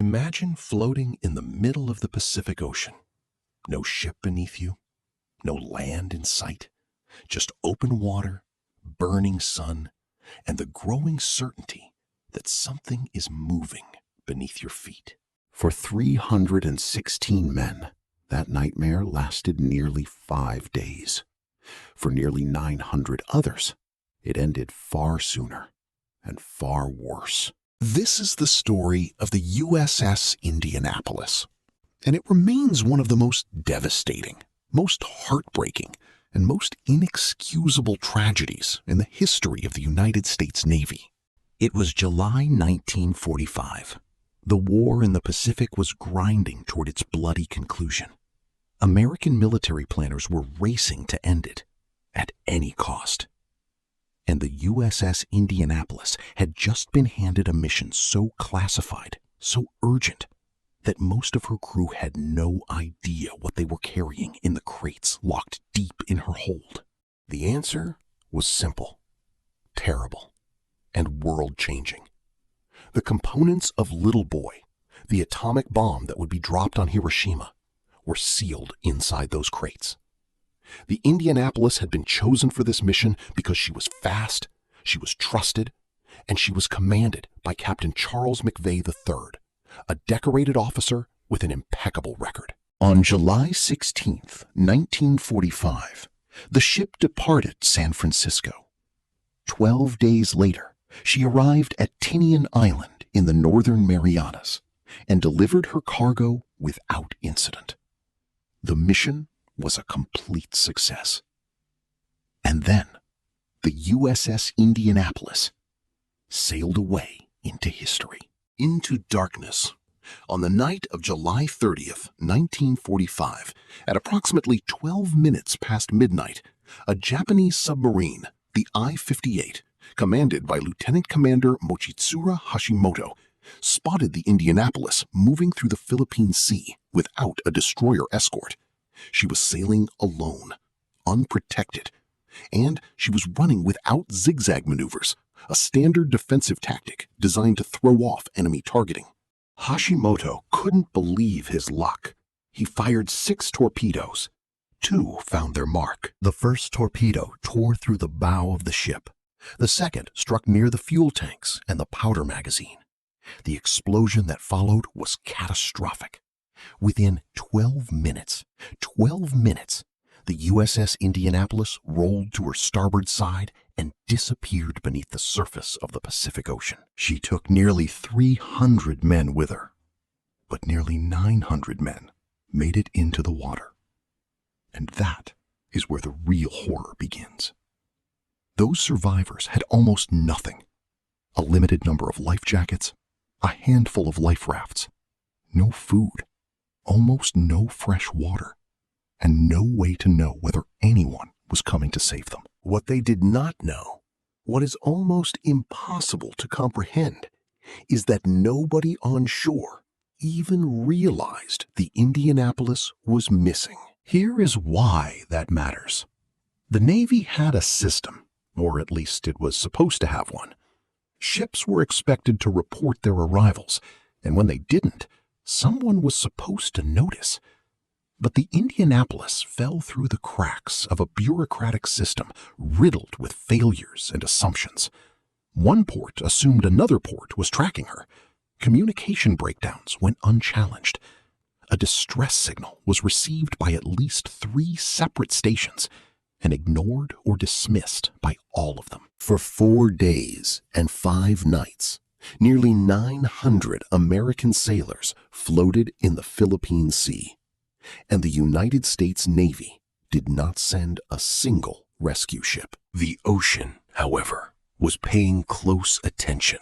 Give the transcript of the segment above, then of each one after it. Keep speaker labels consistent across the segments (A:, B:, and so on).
A: Imagine floating in the middle of the Pacific Ocean. No ship beneath you, no land in sight, just open water, burning sun, and the growing certainty that something is moving beneath your feet.
B: For 316 men, that nightmare lasted nearly 5 days. For nearly 900 others, it ended far sooner and far worse.
A: This is the story of the USS Indianapolis, and it remains one of the most devastating, most heartbreaking, and most inexcusable tragedies in the history of the United States Navy. It was July 1945. The war in the Pacific was grinding toward its bloody conclusion. American military planners were racing to end it at any cost. And the USS Indianapolis had just been handed a mission so classified, so urgent, that most of her crew had no idea what they were carrying in the crates locked deep in her hold. The answer was simple, terrible, and world-changing. The components of Little Boy, the atomic bomb that would be dropped on Hiroshima, were sealed inside those crates. The Indianapolis had been chosen for this mission because she was fast, she was trusted, and she was commanded by Captain Charles McVay III, a decorated officer with an impeccable record. On July 16, 1945, the ship departed San Francisco. 12 days later, she arrived at Tinian Island in the Northern Marianas and delivered her cargo without incident. The mission was a complete success. And then, the USS Indianapolis sailed away into history, into darkness. On the night of July 30th, 1945, at approximately 12 minutes past midnight, a Japanese submarine, the I-58, commanded by Lieutenant Commander Mochitsura Hashimoto, spotted the Indianapolis moving through the Philippine Sea without a destroyer escort. She was sailing alone, unprotected, and she was running without zigzag maneuvers, a standard defensive tactic designed to throw off enemy targeting. Hashimoto couldn't believe his luck. He fired 6 torpedoes. 2 found their mark. The first torpedo tore through the bow of the ship. The second struck near the fuel tanks and the powder magazine. The explosion that followed was catastrophic. Within 12 minutes, the USS Indianapolis rolled to her starboard side and disappeared beneath the surface of the Pacific Ocean. She took nearly 300 men with her, but nearly 900 men made it into the water. And that is where the real horror begins. Those survivors had almost nothing. A limited number of life jackets, a handful of life rafts, no food, almost no fresh water, and no way to know whether anyone was coming to save them. What they did not know, what is almost impossible to comprehend, is that nobody on shore even realized the Indianapolis was missing. Here is why that matters. The Navy had a system, or at least it was supposed to have one. Ships were expected to report their arrivals, and when they didn't, someone was supposed to notice. But the Indianapolis fell through the cracks of a bureaucratic system riddled with failures and assumptions. One port assumed another port was tracking her. Communication breakdowns went unchallenged. A distress signal was received by at least 3 separate stations and ignored or dismissed by all of them. For 4 days and 5 nights, nearly 900 American sailors floated in the Philippine Sea, and the United States Navy did not send a single rescue ship. The ocean, however, was paying close attention.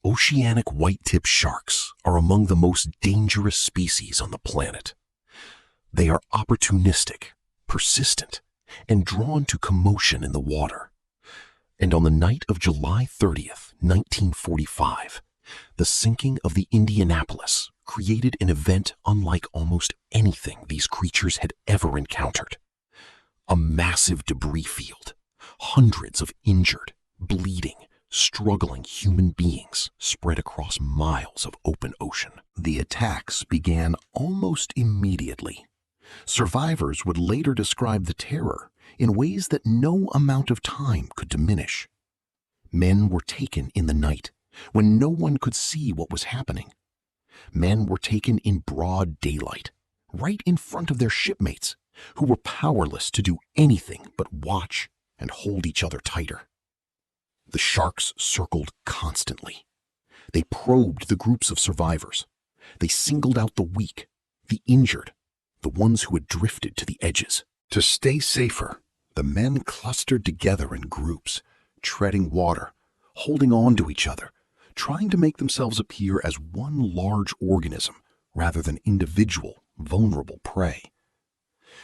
A: Oceanic white-tip sharks are among the most dangerous species on the planet. They are opportunistic, persistent, and drawn to commotion in the water. And on the night of July 30th, 1945, the sinking of the Indianapolis created an event unlike almost anything these creatures had ever encountered. A massive debris field, hundreds of injured, bleeding, struggling human beings spread across miles of open ocean. The attacks began almost immediately. Survivors would later describe the terror in ways that no amount of time could diminish. Men were taken in the night, when no one could see what was happening. Men were taken in broad daylight, right in front of their shipmates, who were powerless to do anything but watch and hold each other tighter. The sharks circled constantly. They probed the groups of survivors. They singled out the weak, the injured, the ones who had drifted to the edges. To stay safer, the men clustered together in groups, treading water, holding on to each other, trying to make themselves appear as one large organism rather than individual, vulnerable prey.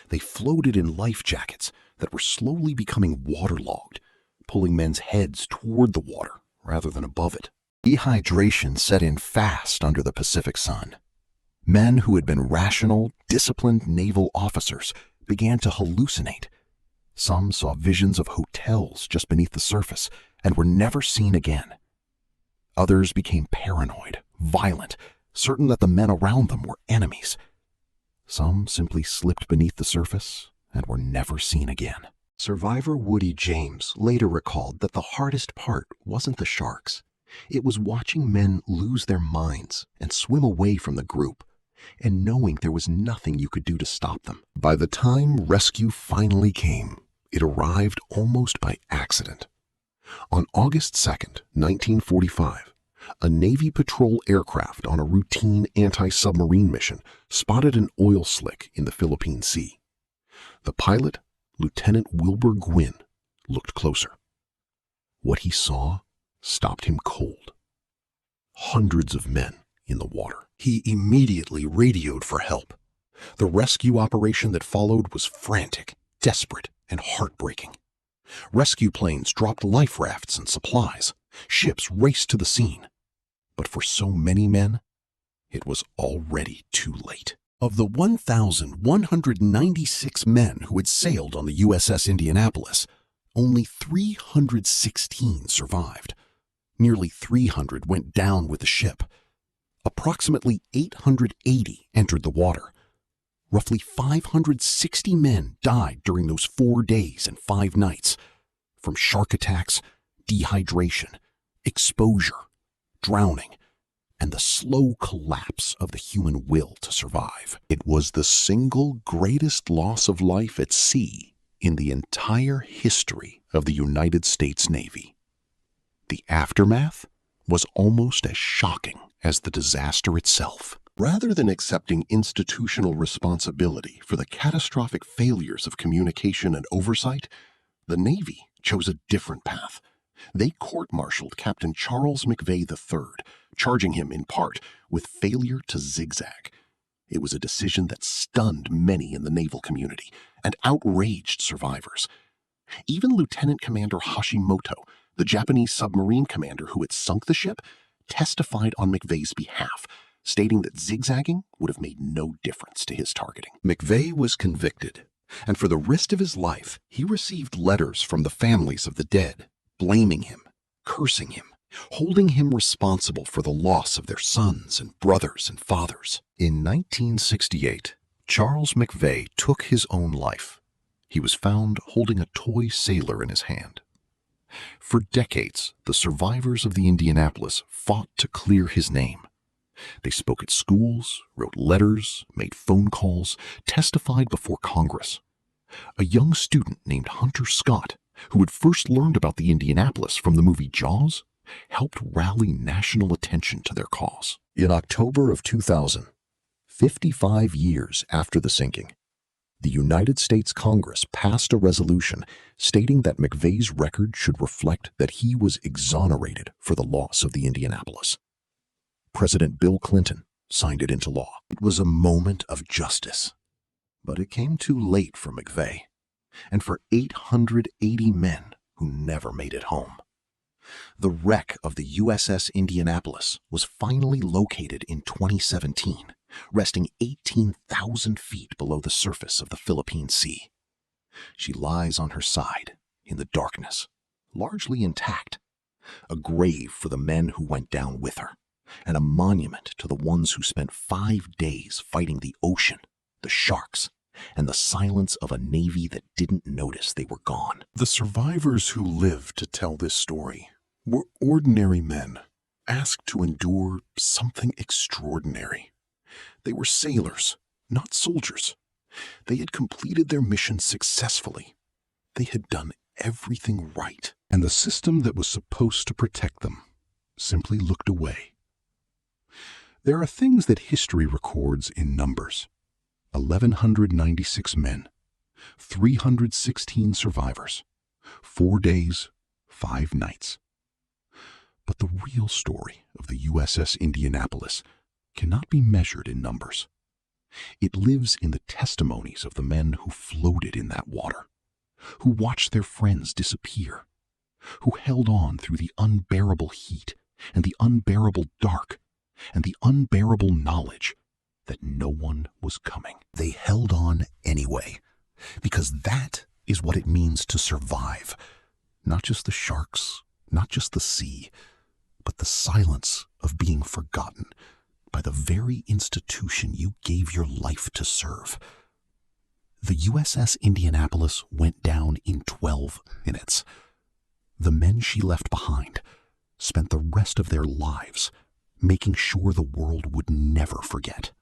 A: They floated in life jackets that were slowly becoming waterlogged, pulling men's heads toward the water rather than above it. Dehydration set in fast under the Pacific sun. Men who had been rational, disciplined naval officers began to hallucinate. Some saw visions of hotels just beneath the surface and were never seen again. Others became paranoid, violent, certain that the men around them were enemies. Some simply slipped beneath the surface and were never seen again. Survivor Woody James later recalled that the hardest part wasn't the sharks. It was watching men lose their minds and swim away from the group, and knowing there was nothing you could do to stop them. By the time rescue finally came, it arrived almost by accident. On August 2nd, 1945, a Navy patrol aircraft on a routine anti-submarine mission spotted an oil slick in the Philippine Sea. The pilot, Lieutenant Wilbur Gwynn, looked closer. What he saw stopped him cold. Hundreds of men in the water. He immediately radioed for help. The rescue operation that followed was frantic, desperate, and heartbreaking. Rescue planes dropped life rafts and supplies. Ships raced to the scene. But for so many men, it was already too late. Of the 1,196 men who had sailed on the USS Indianapolis, only 316 survived. Nearly 300 went down with the ship. Approximately 880 entered the water. Roughly 560 men died during those 4 days and 5 nights, from shark attacks, dehydration, exposure, drowning, and the slow collapse of the human will to survive. It was the single greatest loss of life at sea in the entire history of the United States Navy. The aftermath was almost as shocking as the disaster itself. Rather than accepting institutional responsibility for the catastrophic failures of communication and oversight, the Navy chose a different path. They court-martialed Captain Charles McVay III, charging him in part with failure to zigzag. It was a decision that stunned many in the naval community and outraged survivors. Even Lieutenant Commander Hashimoto, the Japanese submarine commander who had sunk the ship, testified on McVay's behalf, stating that zigzagging would have made no difference to his targeting. McVay was convicted, and for the rest of his life, he received letters from the families of the dead, blaming him, cursing him, holding him responsible for the loss of their sons and brothers and fathers. In 1968, Charles McVay took his own life. He was found holding a toy sailor in his hand. For decades, the survivors of the Indianapolis fought to clear his name. They spoke at schools, wrote letters, made phone calls, testified before Congress. A young student named Hunter Scott, who had first learned about the Indianapolis from the movie Jaws, helped rally national attention to their cause. In October of 2000, 55 years after the sinking, the United States Congress passed a resolution stating that McVay's record should reflect that he was exonerated for the loss of the Indianapolis. President Bill Clinton signed it into law. It was a moment of justice, but it came too late for McVay and for 880 men who never made it home. The wreck of the USS Indianapolis was finally located in 2017, resting 18,000 feet below the surface of the Philippine Sea. She lies on her side in the darkness, largely intact. a grave for the men who went down with her, and a monument to the ones who spent 5 days fighting the ocean, the sharks, and the silence of a navy that didn't notice they were gone.
B: The survivors who lived to tell this story were ordinary men, asked to endure something extraordinary. They were sailors, not soldiers. They had completed their mission successfully. They had done everything right, and the system that was supposed to protect them simply looked away. There are things that history records in numbers. 1,196 men, 316 survivors, 4 days, 5 nights. But the real story of the USS Indianapolis cannot be measured in numbers. It lives in the testimonies of the men who floated in that water, who watched their friends disappear, who held on through the unbearable heat and the unbearable dark and the unbearable knowledge that no one was coming.
A: They held on anyway, because that is what it means to survive. Not just the sharks, not just the sea, but the silence of being forgotten by the very institution you gave your life to serve. The USS Indianapolis went down in 12 minutes. The men she left behind spent the rest of their lives making sure the world would never forget.